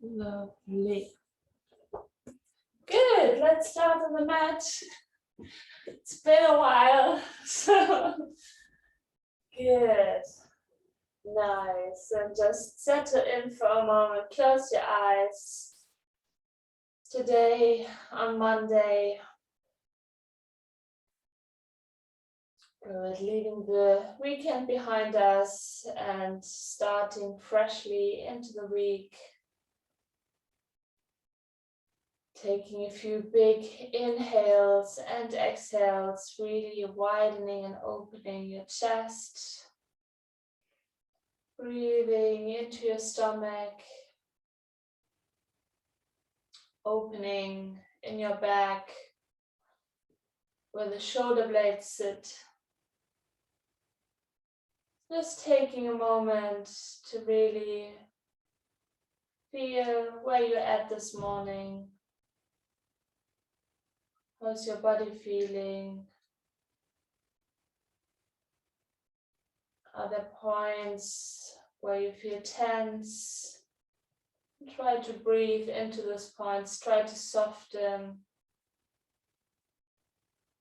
Lovely. Good, let's start on the mat. It's been a while, so good. Nice, and just settle in for a moment, close your eyes. Today, on Monday, good, leaving the weekend behind us and starting freshly into the week. Taking a few big inhales and exhales, really widening and opening your chest. Breathing into your stomach. Opening in your back, where the shoulder blades sit. Just taking a moment to really feel where you're at this morning. How's your body feeling? Are there points where you feel tense? Try to breathe into those points. Try to soften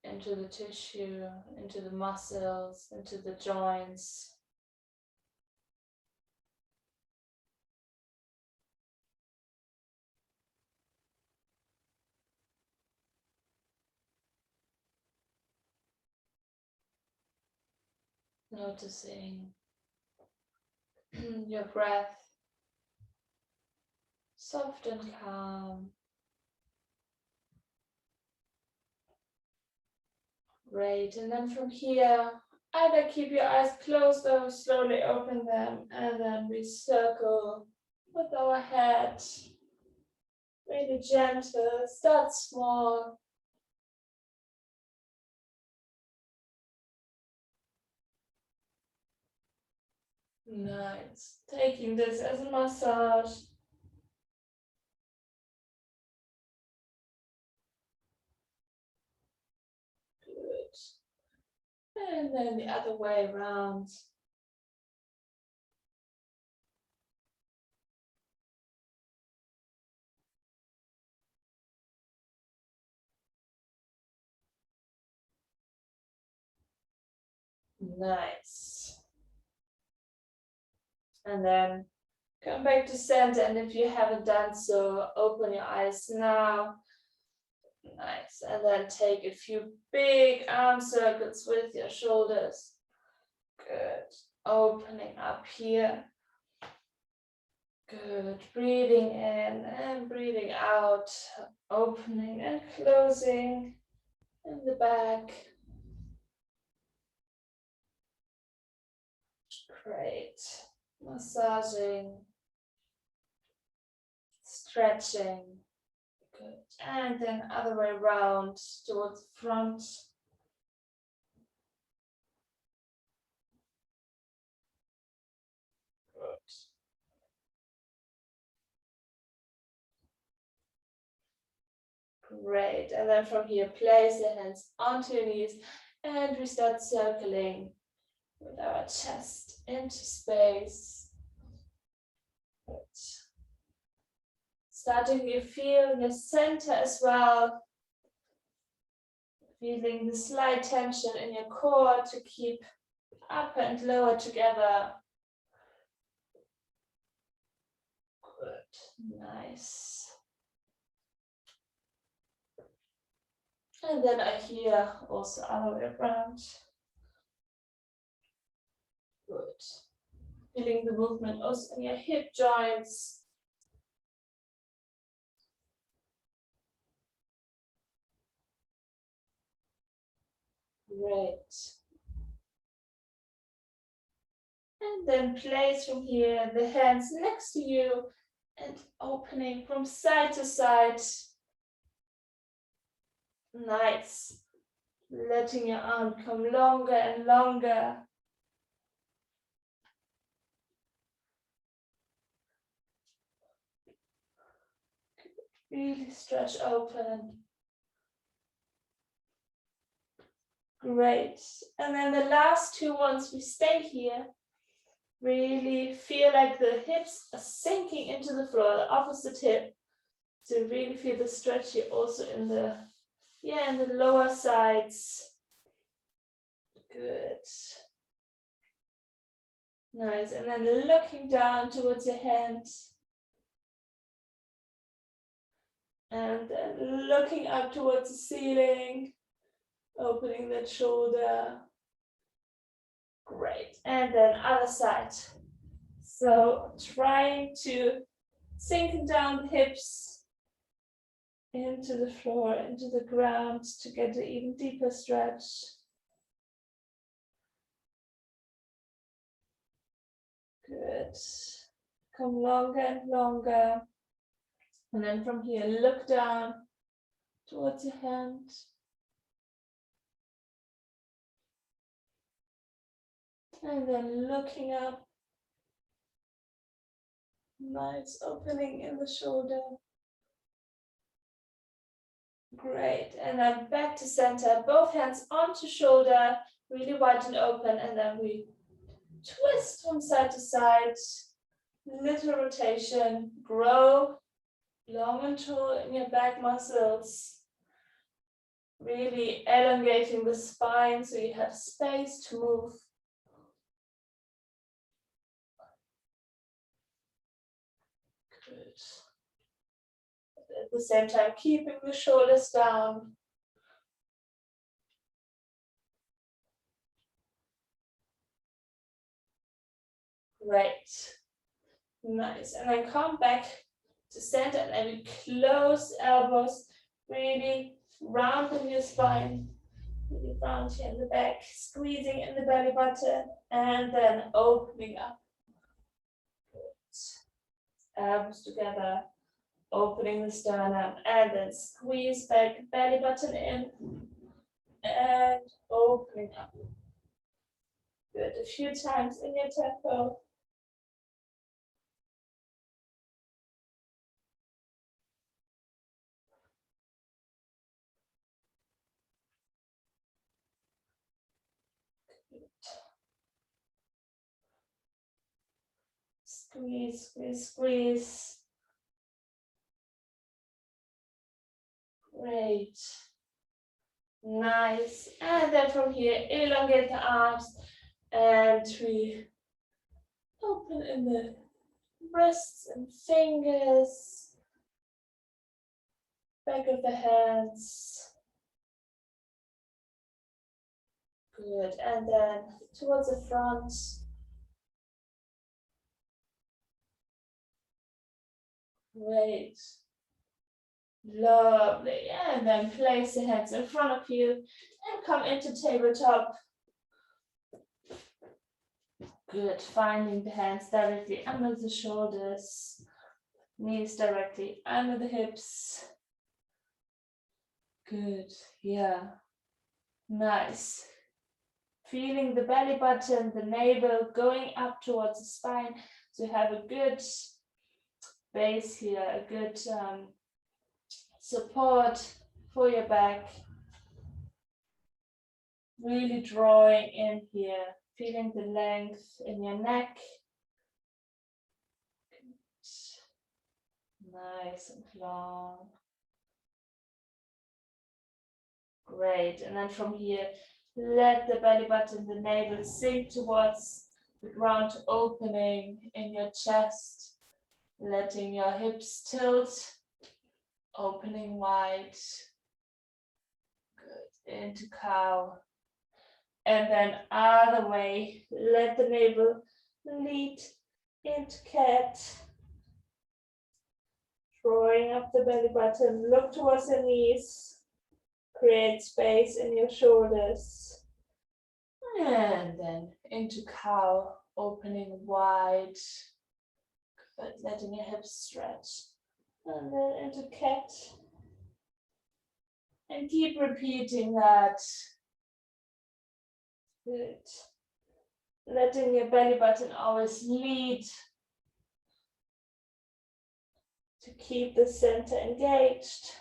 into the tissue, into the muscles, into the joints. Noticing your breath, soft and calm. Great, and then from here, either keep your eyes closed or slowly open them, and then we circle with our head. Really gentle, start small. Nice. Taking this as a massage. Good. And then the other way around. Nice. And then come back to center, and if you haven't done so, open your eyes now. Nice, and then take a few big arm circles with your shoulders. Good, opening up here. Good, breathing in and breathing out, opening and closing in the back. Great, massaging, stretching. Good, and then other way around towards the front. Good. Great, and then from here, place your hands onto your knees and we start circling with our chest into space. Good. Starting to feel your center as well. Feeling the slight tension in your core to keep upper and lower together. Good, nice. And then I hear also other way around. Good. Feeling the movement also in your hip joints. Great. And then place from here the hands next to you and opening from side to side. Nice. Letting your arm come longer and longer. Really stretch open. Great. And then the last two ones, we stay here. Really feel like the hips are sinking into the floor, the opposite hip. So really feel the stretch here also in the, in the lower sides. Good. Nice, and then looking down towards your hands. And then looking up towards the ceiling, opening that shoulder. Great, and then other side. So trying to sink down the hips into the floor, into the ground to get an even deeper stretch. Good. Come longer and longer. And then from here, look down towards your hand. And then looking up. Nice opening in the shoulder. Great. And then back to center. Both hands onto shoulder, really wide and open. And then we twist from side to side. Little rotation. Grow long and tall in your back muscles. Really elongating the spine so you have space to move. Good. At the same time, keeping the shoulders down. Great. Nice. And then come back to center and then we close elbows. Really rounding your spine. Really round here in the back. Squeezing in the belly button. And then opening up. Good. Elbows together. Opening the sternum. And then squeeze back. Belly button in. And opening up. Good. A few times in your tempo. Squeeze, squeeze, squeeze. Great. Nice. And then from here, elongate the arms. And we open in the wrists and fingers. Back of the hands. Good. And then towards the front. Great. Lovely. And then place the hands in front of you and come into tabletop. Good. Finding the hands directly under the shoulders. Knees directly under the hips. Good. Yeah. Nice. Feeling the belly button, the navel going up towards the spine. So you have a good base here, a good support for your back. Really drawing in here, feeling the length in your neck. Nice and long. Great. And then from here, let the belly button, the navel sink towards the ground, opening in your chest, letting your hips tilt, opening wide. Good. Into cow. And then other way, let the navel lead into cat. Drawing up the belly button, look towards the knees. Create space in your shoulders. And then into cow, opening wide, but letting your hips stretch. And then into cat. And keep repeating that. Good. Letting your belly button always lead to keep the center engaged.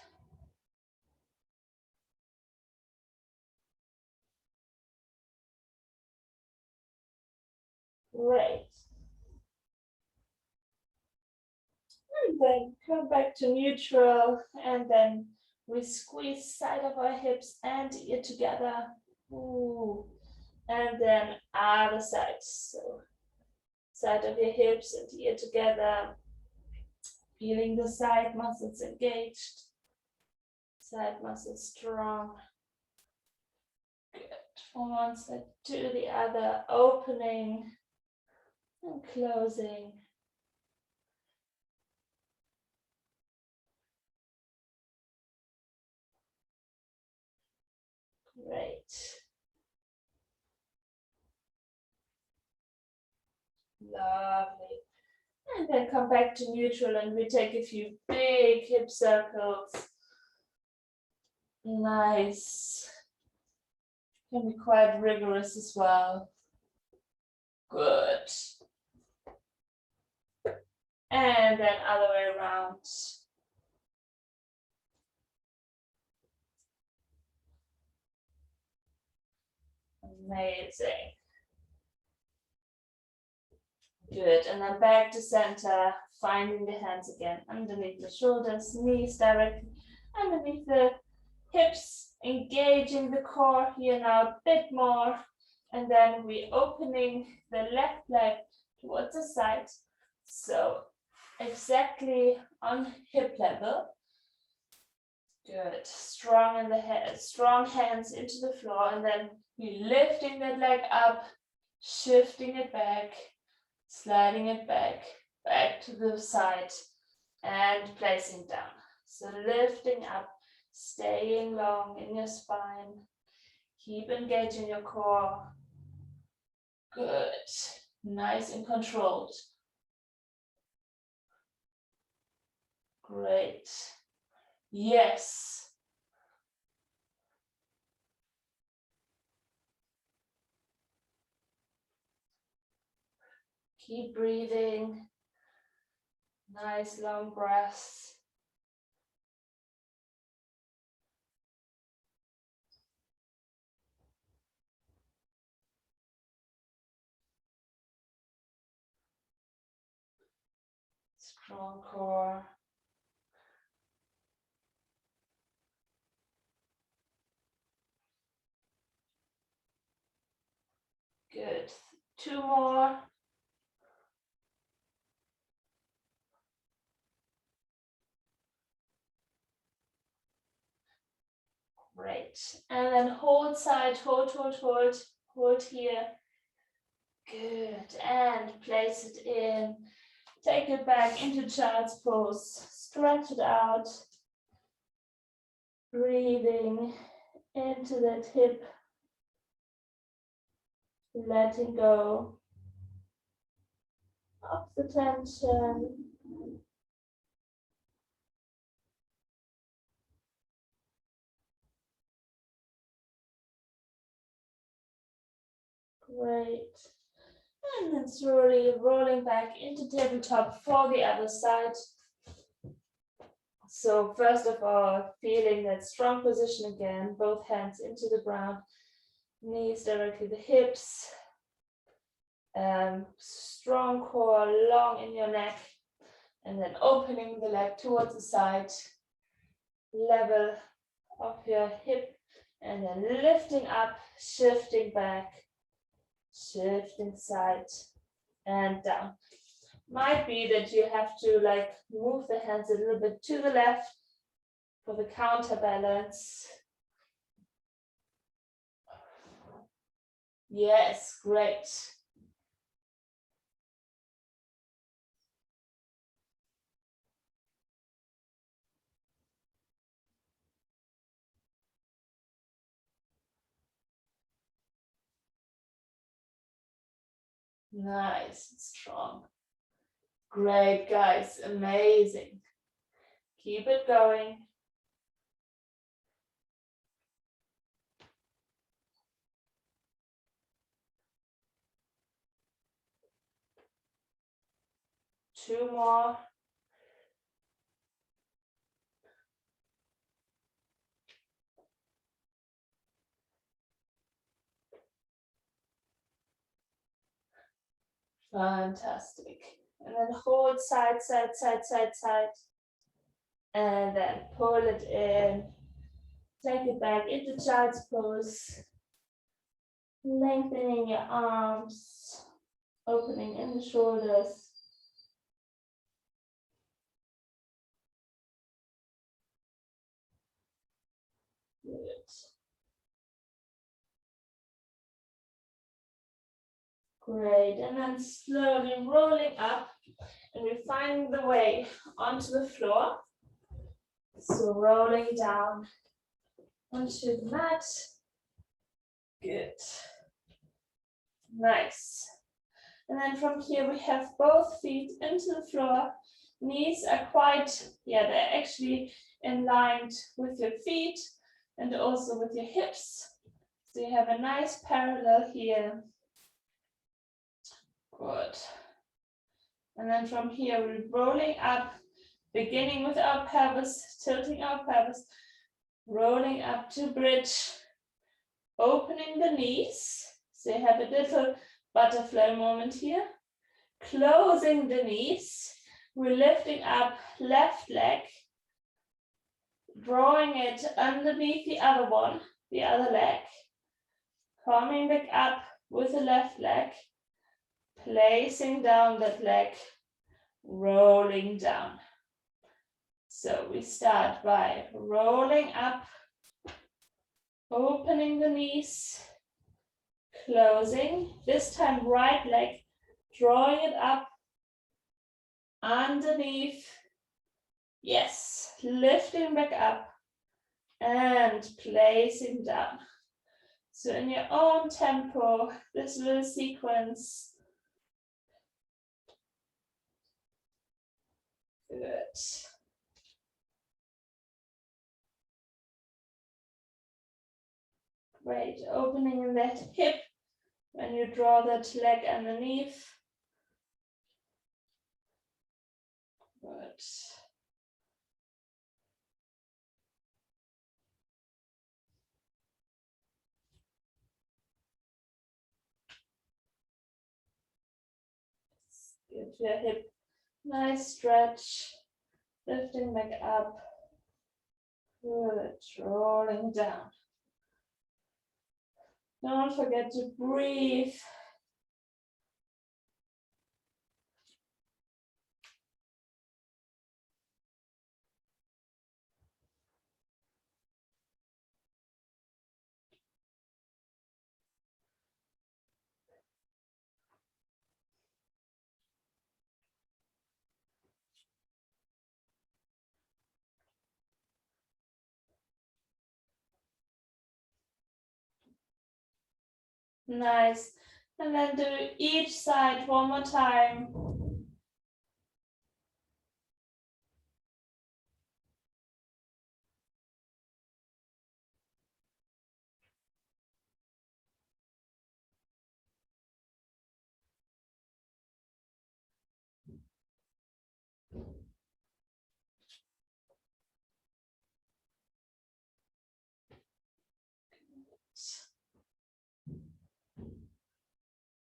Great. then come back to neutral, and then we squeeze side of our hips and ear together. Ooh. And then other side. So side of your hips and ear together. Feeling the side muscles engaged. Side muscles strong. Good. From one side to the other, opening and closing. Great. Lovely. And then come back to neutral and we take a few big hip circles. Nice. Can be quite rigorous as well. Good. And then other way around. Amazing. Good, and then back to center, finding the hands again underneath the shoulders, knees directly underneath the hips, engaging the core here now a bit more, and then we opening the left leg towards the side, so exactly on hip level. Good, strong in the head, strong hands into the floor, and then we lifting that leg up, shifting it back, sliding it back to the side, and placing down. So lifting up, staying long in your spine. Keep engaging your core. Good. Nice and controlled. Great. Yes. Keep breathing. Nice long breaths. Strong core. Good. 2 more. Great. And then hold side, hold here. Good. And place it in. Take it back into child's pose. Stretch it out. Breathing into that hip. Letting go of the tension. Great. And then slowly rolling back into tabletop for the other side. So first of all, feeling that strong position again, both hands into the ground, knees directly the hips, strong core, long in your neck, and then opening the leg towards the side, level of your hip, and then lifting up, shifting back, shifting side and down. Might be that you have to like move the hands a little bit to the left for the counterbalance. Yes, great. Nice and strong. Great, guys. Amazing. Keep it going. Two more. Fantastic. And then hold side, side, side, side, side. And then pull it in. Take it back into child's pose. Lengthening your arms. Opening in the shoulders. Good. Great. And then slowly rolling up and we're finding the way onto the floor. So rolling down onto the mat. Good. Nice. And then from here we have both feet into the floor. Knees are quite, they're actually aligned with your feet and also with your hips. So you have a nice parallel here. Good. And then from here we're rolling up, beginning with our pelvis, tilting our pelvis, rolling up to bridge, opening the knees. So you have a little butterfly moment here. Closing the knees. We're lifting up left leg, drawing it underneath the other one, the other leg. Coming back up with the left leg, placing down that leg, rolling down. So we start by rolling up, opening the knees, closing. This time right leg, drawing it up, underneath. Yes, lifting back up and placing down. So in your own tempo, this little sequence. Good. Great, opening in that hip when you draw that leg underneath. Good. Give your hip nice stretch, lifting back up. Good, rolling down. Don't forget to breathe. Nice. And then do each side one more time.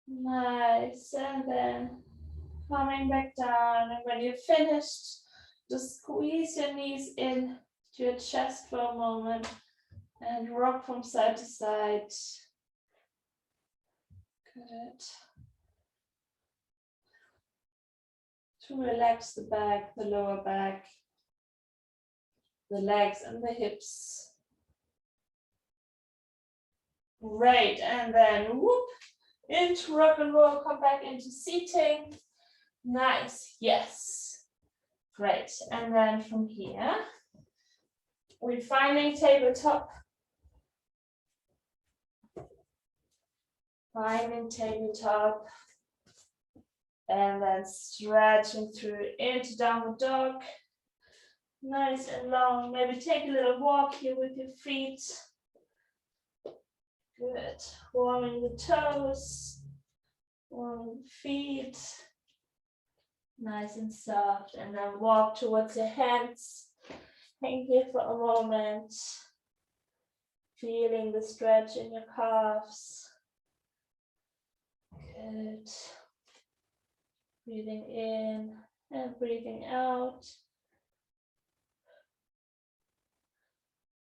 Nice. And then coming back down. And when you're finished, just squeeze your knees in to your chest for a moment and rock from side to side. Good. To relax the back, the lower back, the legs and the hips. Great. And then whoop, into rock and roll, come back into seating. Nice. Yes. Great. And then from here, we're finding tabletop. Finding tabletop. And then stretching through into downward dog. Nice and long. Maybe take a little walk here with your feet. Good. Warming the toes. Warming the feet. Nice and soft. And then walk towards your hands. Hang here for a moment. Feeling the stretch in your calves. Good. Breathing in and breathing out.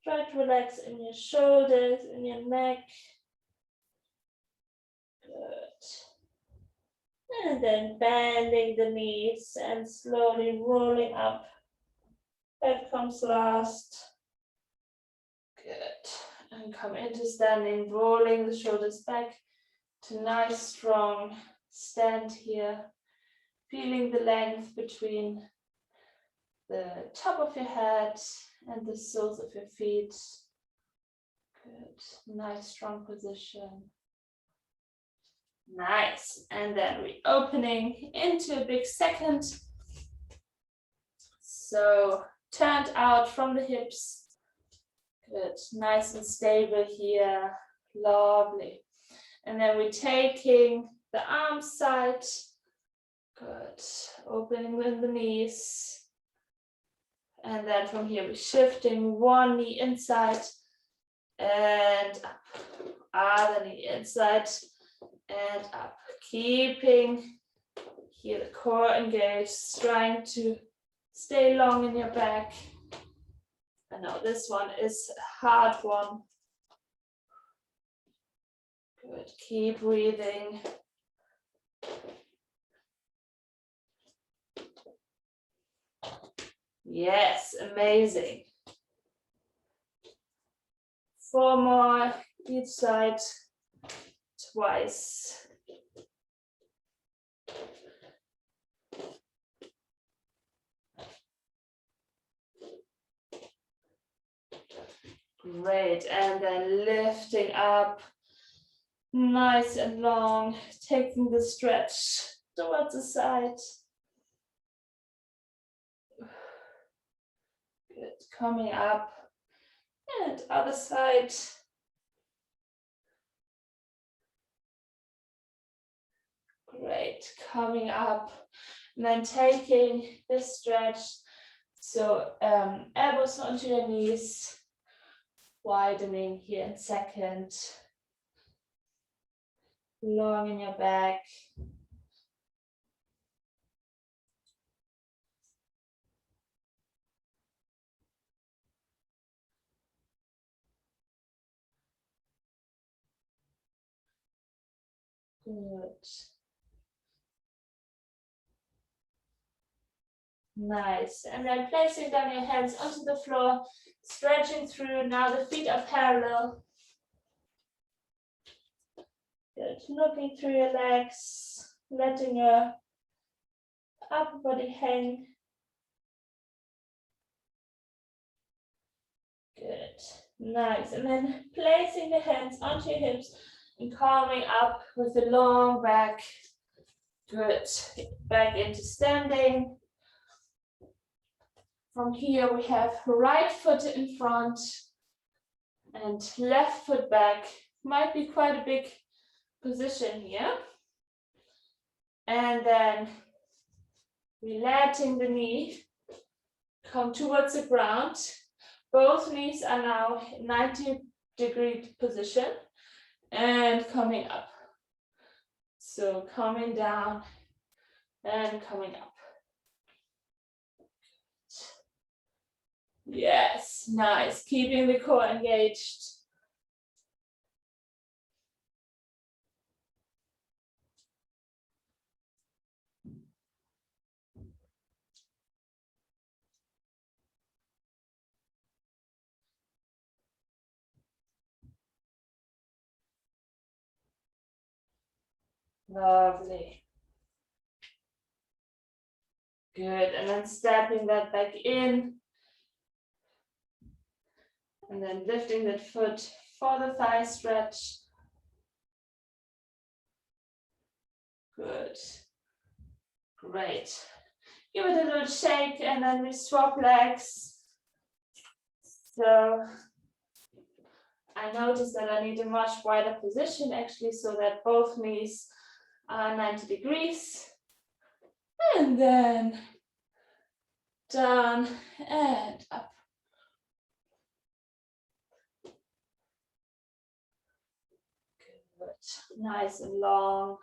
Try to relax in your shoulders, in your neck. Good. And then bending the knees and slowly rolling up. That comes last. Good. And come into standing, rolling the shoulders back to nice, strong stand here. Feeling the length between the top of your head and the soles of your feet. Good. Nice, strong position. Nice. And then reopening into a big second. So turned out from the hips. Good. Nice and stable here. Lovely. And then we're taking the arms side. Good. Opening in the knees. And then from here we're shifting one knee inside and up. Other knee inside and up. Keeping here the core engaged, trying to stay long in your back. I know this one is a hard one. Good. Keep breathing. Yes, amazing. 4 more each side, twice. Great, and then lifting up, nice and long, taking the stretch towards the side. Good, coming up, and other side. Great, coming up, and then taking this stretch. So elbows onto your knees, widening here in second. Long in your back. Good. Nice. And then placing down your hands onto the floor, stretching through. Now the feet are parallel. Good. Looking through your legs, letting your upper body hang. Good. Nice. And then placing the hands onto your hips and coming up with a long back. Good. Back into standing. From here we have right foot in front and left foot back. Might be quite a big position here. And then letting the knee come towards the ground. Both knees are now in 90-degree position and coming up. So coming down and coming up. Yes, nice. Keeping the core engaged. Lovely. Good, and then stepping that back in. And then lifting that foot for the thigh stretch. Good. Great. Give it a little shake and then we swap legs. So I noticed that I need a much wider position actually so that both knees are 90 degrees. And then down and up. Good. Nice and long.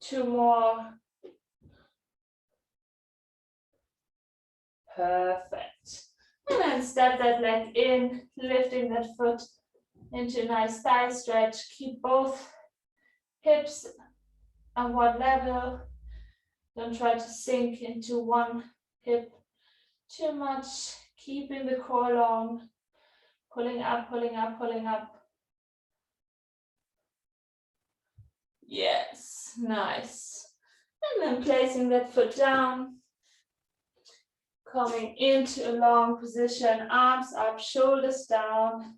2 more. Perfect. And then step that leg in, lifting that foot into a nice thigh stretch. Keep both hips on one level. Don't try to sink into one hip too much. Keeping the core long. Pulling up, pulling up, pulling up. Yes, nice. And then placing that foot down. Coming into a long position, arms up, shoulders down.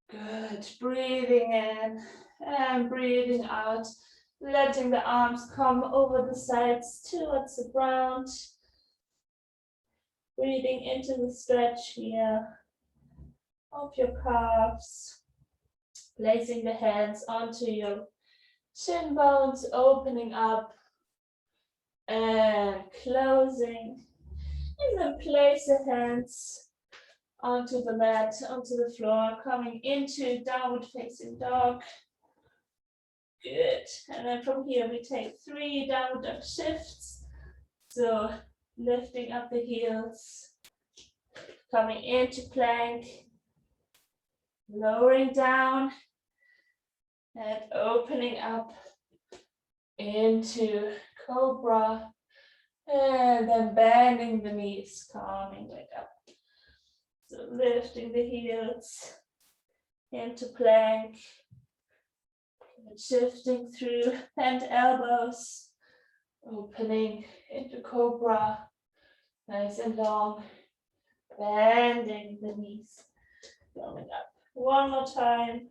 Good, breathing in and breathing out. Letting the arms come over the sides towards the ground. Breathing into the stretch here of your calves. Placing the hands onto your shin bones, opening up and closing. And then place the hands onto the mat, onto the floor, coming into downward facing dog. Good. And then from here we take 3 downward dog shifts. So lifting up the heels, coming into plank, lowering down, and opening up into cobra. And then bending the knees, coming back up. So lifting the heels into plank, and shifting through bent elbows, opening into cobra, nice and long, bending the knees, coming up. One more time.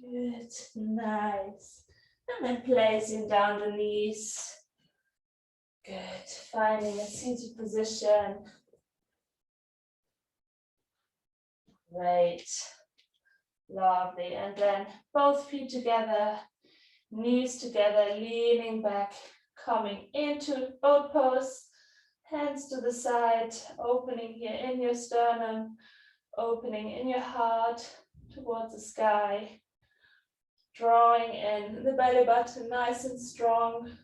Good, nice. And then placing down the knees. Good, finding a seated position. Great, lovely. And then both feet together, knees together, leaning back, coming into boat pose. Hands to the side, opening here in your sternum, opening in your heart towards the sky. Drawing in the belly button nice and strong.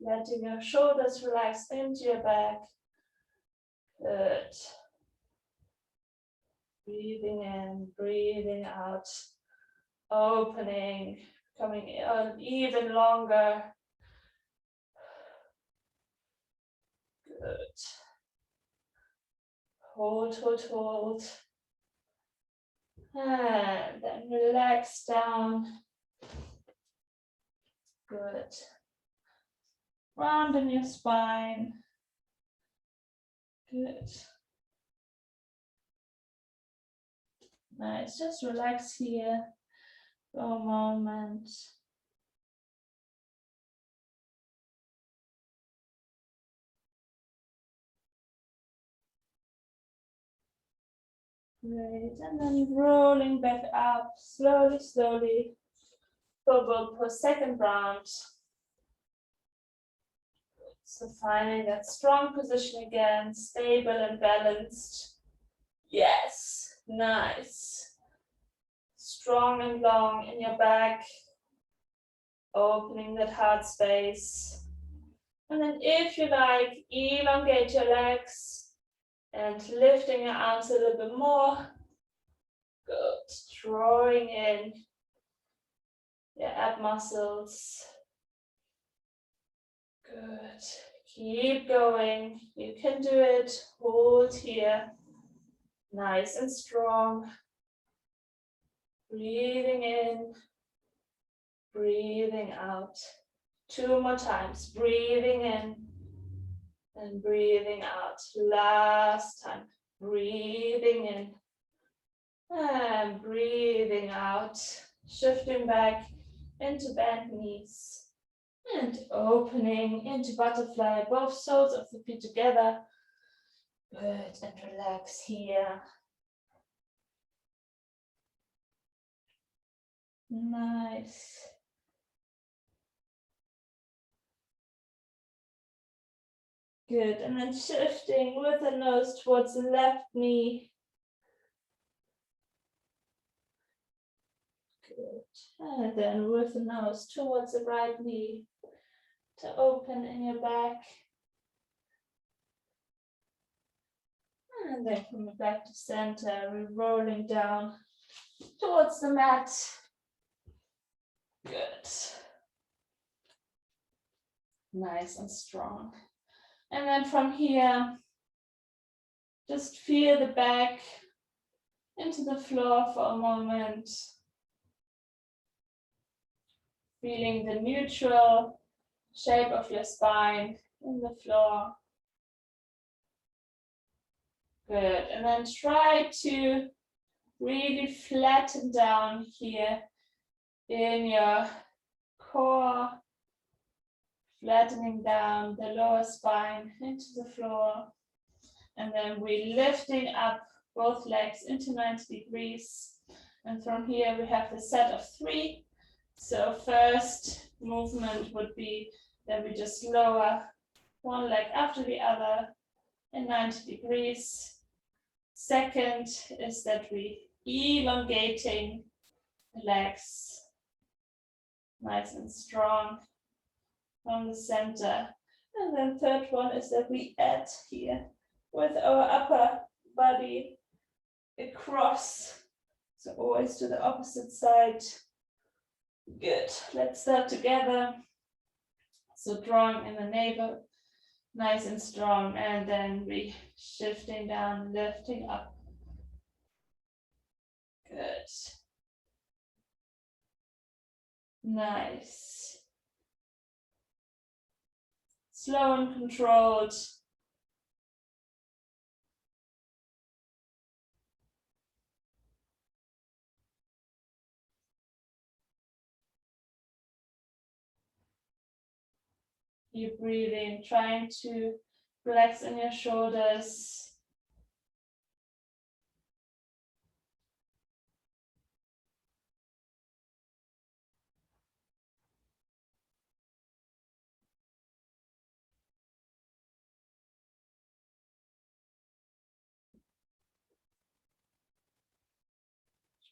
Letting your shoulders relax into your back. Good. Breathing in, breathing out. Opening, coming in even longer. Good. Hold, hold, hold. And then relax down. Good. Round in your spine. Good. Nice. Just relax here for a moment. Great. And then rolling back up slowly, slowly. Forward for second round. So finding that strong position again, stable and balanced. Yes, nice. Strong and long in your back. Opening that heart space. And then if you like, elongate your legs and lifting your arms a little bit more. Good. Drawing in your ab muscles. Good. Keep going. You can do it. Hold here. Nice and strong. Breathing in. Breathing out. 2 more times. Breathing in and breathing out. Last time. Breathing in and breathing out. Shifting back into bent knees. And opening into butterfly, both soles of the feet together. Good, and relax here. Nice. Good, and then shifting with the nose towards the left knee. Good, and then with the nose towards the right knee to open in your back. And then coming back to center, we're rolling down towards the mat. Good. Nice and strong. And then from here, just feel the back into the floor for a moment. Feeling the neutral shape of your spine in the floor. Good, and then try to really flatten down here in your core, flattening down the lower spine into the floor. And then we're lifting up both legs into 90 degrees. And from here we have the set of 3. So first movement would be that we just lower one leg after the other in 90 degrees. Second is that we elongating the legs nice and strong from the center. And then third one is that we add here with our upper body across. So always to the opposite side. Good, let's start together. So drawing in the navel, nice and strong, and then we shifting down, lifting up. Good. Nice. Slow and controlled. Keep breathing, trying to relax in your shoulders.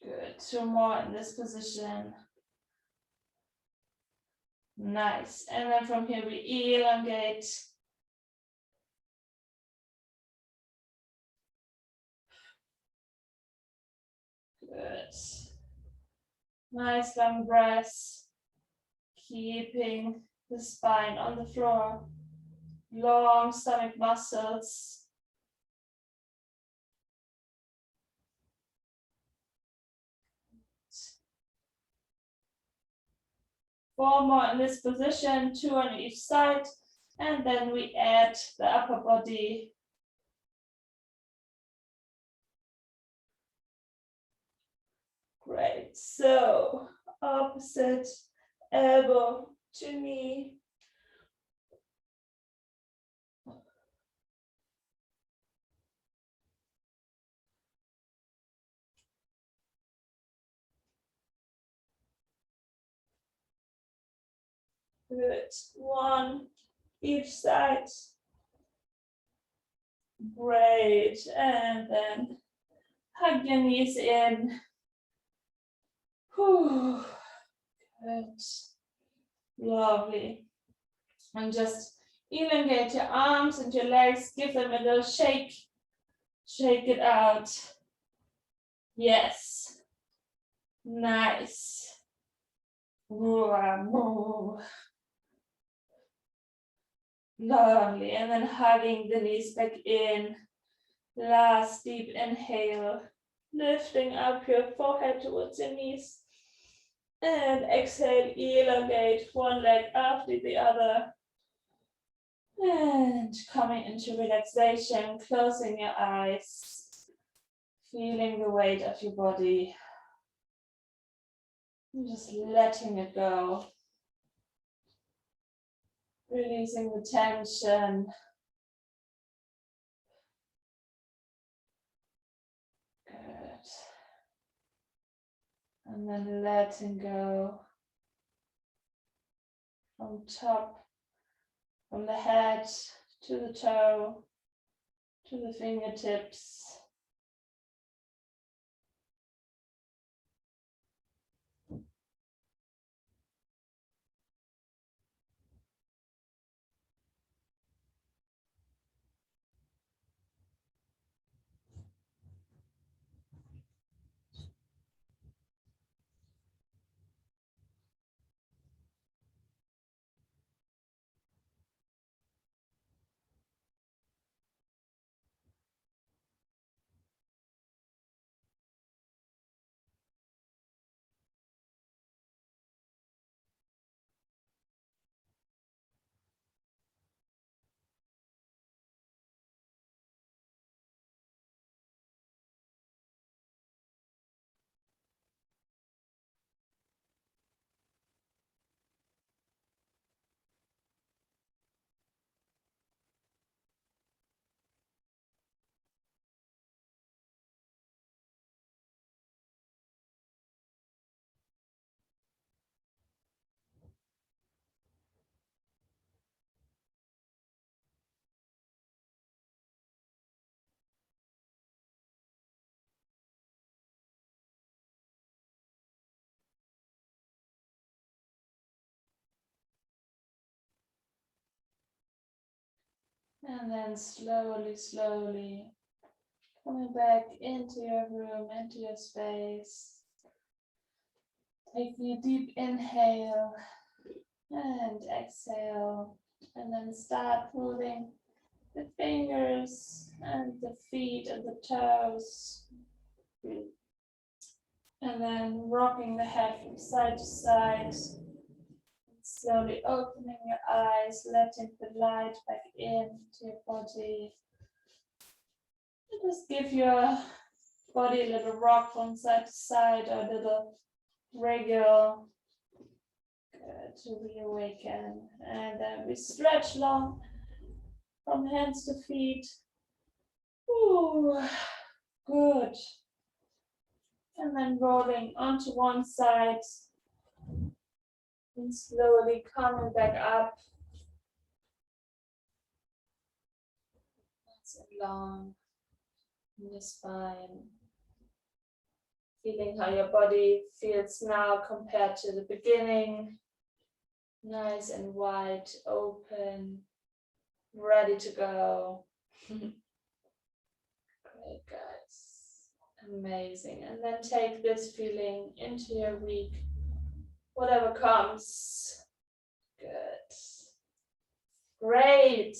Good, 2 more in this position. Nice, and then from here we elongate. Good. Nice long breaths. Keeping the spine on the floor. Long stomach muscles. 4 more in this position, 2 on each side, and then we add the upper body. Great, so opposite elbow to knee. Good, 1 each side. Great, and then hug your knees in. Whew. Good, lovely. And just elongate your arms and your legs, give them a little shake. Shake it out. Yes. Nice. Lovely. And then hugging the knees back in. Last deep inhale. Lifting up your forehead towards your knees. And exhale, elongate 1 leg after the other. And coming into relaxation, closing your eyes. Feeling the weight of your body. And just letting it go. Releasing the tension. Good. And then letting go from top, from the head to the toe, to the fingertips. And then slowly, slowly coming back into your room, into your space. Taking a deep inhale and exhale. And then start moving the fingers and the feet and the toes. And then rocking the head from side to side. Slowly opening your eyes, letting the light back into your body. And just give your body a little rock from side to side, or a little wriggle. Good, to reawaken. And then we stretch long from hands to feet. Ooh, good. And then rolling onto one side. And slowly coming back up. Nice and long in the spine. Feeling how your body feels now compared to the beginning. Nice and wide, open, ready to go. Great, guys. Amazing. And then take this feeling into your week. Whatever comes. Good. Great.